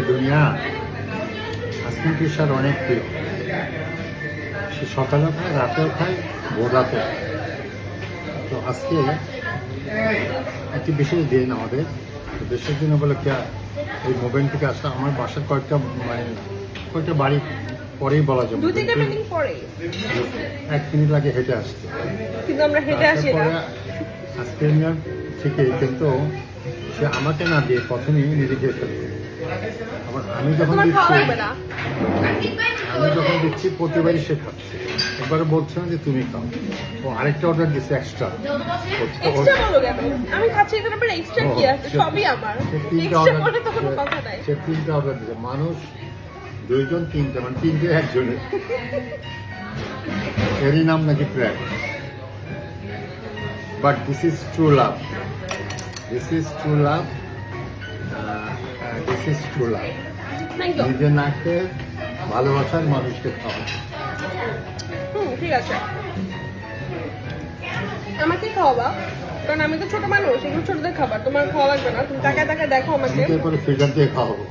দুনিয়া আইসক্রিম কৃষার অনেক প্রিয়। সে সকালেও খায়, রাতেও খায়, ভোর রাতেও খায়। তো আজকে একটি বিশেষ দিন আমাদের। বিশেষ দিন বলে এই মোবাইল থেকে আসলে আমার বাসার কয়েকটা বাড়ি পরেই বলা যাবে, 1 মিনিট লাগে হেঁটে আসতে। কিন্তু আমরা হেঁটে আসি না। আজকে থেকে কিন্তু সে আমাকে না দিয়ে প্রথমেই নিজেকে ফেলবে। আবার আমি যখন দিচ্ছি প্রতিবারই সে খাচ্ছে। একবারে বলছে না যে তুমি খাও, ও আরেকটা অর্ডার দিচ্ছে এক্সট্রা। আমি খাচ্ছি, এখানে আবার এক্সট্রা কি আছে? সবই আমার। এক্সট্রা বলে তো কোনো কথা নাই। সে 3টা অর্ডার দিচ্ছে। মানুষ 2জন 3টা, মানে 3টে একজনের। এরই নাম নাকি প্রেম। But this is true love. This is true love. This is true love. নিজে না খেয়ে ভালোবাসার মানুষকে খাওয়া। ঠিক আছে, আমাকে খাওয়াবা, কারণ আমি তো ছোট মানুষ, এগুলো ছোটদের খাবার, তোমার খাওয়া লাগবে না। তুমি তাকায় তাকায় দেখো আমাকে। ফিল্টার দিয়ে খাওয়াবো।